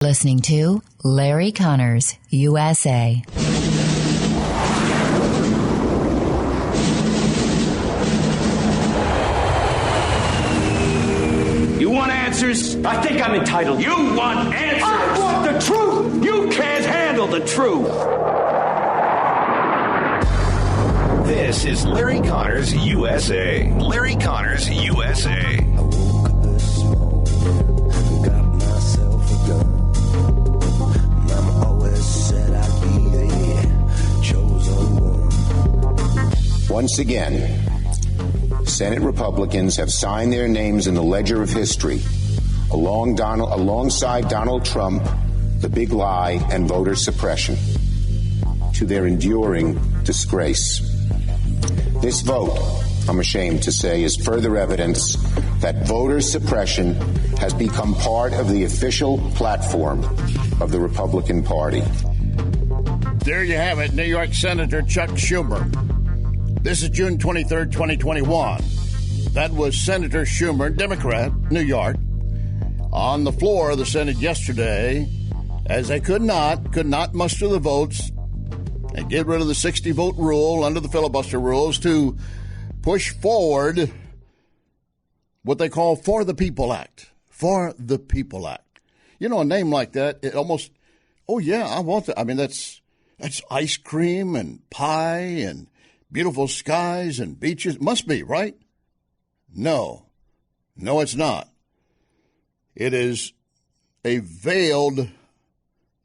Listening to Larry Conners, USA. You want answers? I think I'm entitled. You want answers? I want the truth! You can't handle the truth. This is Larry Conners USA. Larry Conners USA. Once again, Senate Republicans have signed their names in the ledger of history alongside Donald Trump, the big lie, and voter suppression, to their enduring disgrace. This vote, I'm ashamed to say, is further evidence that voter suppression has become part of the official platform of the Republican Party. There you have it, New York Senator Chuck Schumer. This is June 23rd, 2021. That was Senator Schumer, Democrat, New York, on the floor of the Senate yesterday, as they could not muster the votes and get rid of the 60-vote rule under the filibuster rules to push forward what they call For the People Act. For the People Act. You know, a name like that, it almost, oh yeah, I want that. I mean, that's ice cream and pie and beautiful skies and beaches. Must be, right? No, it's not. It is a veiled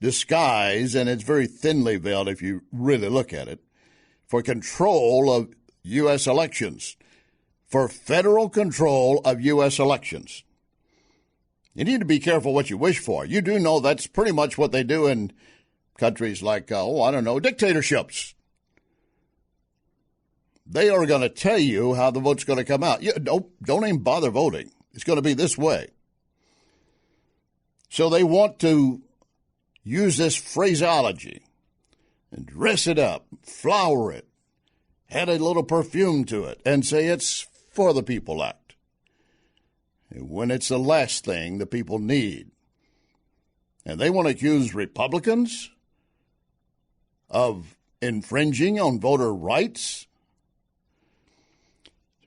disguise, and it's very thinly veiled if you really look at it, for control of U.S. elections, for federal control of U.S. elections. You need to be careful what you wish for. You do know that's pretty much what they do in countries like, dictatorships. They are going to tell you how the vote's going to come out. Don't even bother voting. It's going to be this way. So they want to use this phraseology and dress it up, flower it, add a little perfume to it, and say it's For the People Act, when it's the last thing the people need. And they want to accuse Republicans of infringing on voter rights.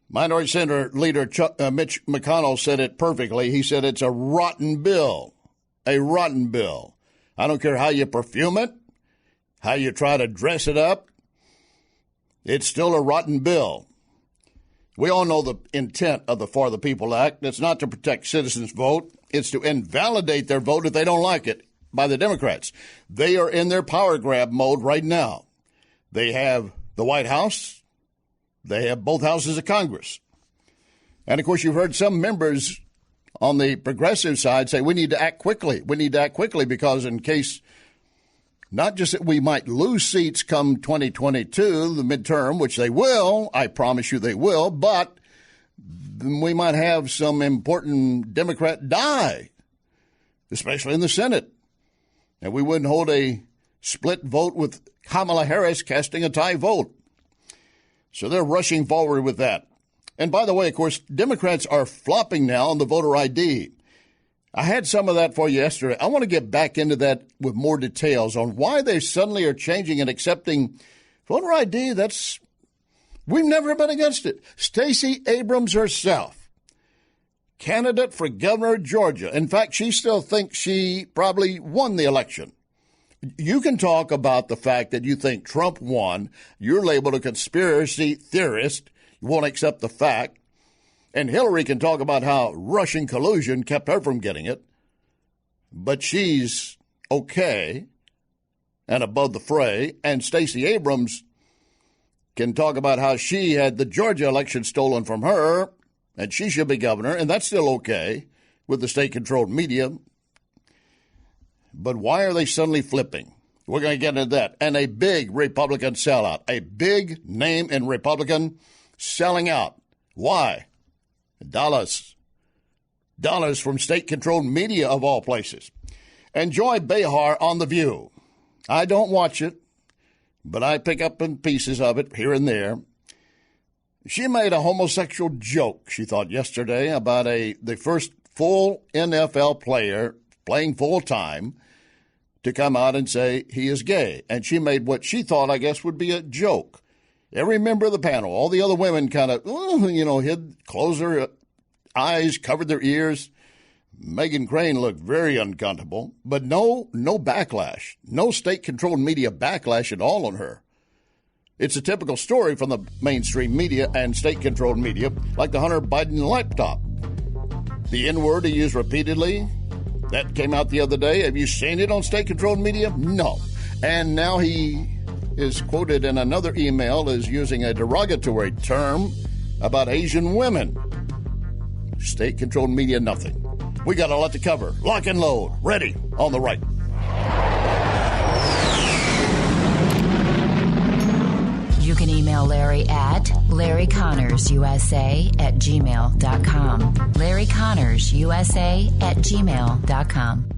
Minority Senator Leader Mitch McConnell said it perfectly. He said it's a rotten bill, a rotten bill. I don't care how you perfume it, how you try to dress it up. It's still a rotten bill. We all know the intent of the For the People Act. It's not to protect citizens' vote. It's to invalidate their vote if they don't like it by the Democrats. They are in their power grab mode right now. They have the White House. They have both houses of Congress. And, of course, you've heard some members on the progressive side say we need to act quickly. We need to act quickly because in case not just that we might lose seats come 2022, the midterm, which they will, I promise you they will, but we might have some important Democrat die, especially in the Senate. And we wouldn't hold a split vote with Kamala Harris casting a tie vote. So they're rushing forward with that. And by the way, of course, Democrats are flopping now on the voter ID. I had some of that for you yesterday. I want to get back into that with more details on why they suddenly are changing and accepting voter ID. We've never been against it. Stacey Abrams herself, candidate for governor of Georgia. In fact, she still thinks she probably won the election. You can talk about the fact that you think Trump won. You're labeled a conspiracy theorist. You won't accept the fact. And Hillary can talk about how Russian collusion kept her from getting it. But she's okay and above the fray. And Stacey Abrams can talk about how she had the Georgia election stolen from her, and she should be governor, and that's still okay with the state-controlled media. But why are they suddenly flipping? We're going to get into that. And a big Republican sellout, a big name in Republican selling out. Why? Dollars from state-controlled media of all places. And Joy Behar on The View. I don't watch it, but I pick up in pieces of it here and there. She made a homosexual joke, she thought yesterday, about the first full NFL player playing full time, to come out and say he is gay. And she made what she thought, I guess, would be a joke. Every member of the panel, all the other women kind of, closed their eyes, covered their ears. Meghan Crane looked very uncomfortable, but no backlash, no state-controlled media backlash at all on her. It's a typical story from the mainstream media and state-controlled media, like the Hunter Biden laptop. The N-word he used repeatedly, that came out the other day. Have you seen it on state-controlled media? No. And now he is quoted in another email as using a derogatory term about Asian women. State-controlled media, nothing. We got a lot to cover. Lock and load. Ready on the right. You can email Larry at LarryConnersUSA@gmail.com. LarryConnersUSA@gmail.com.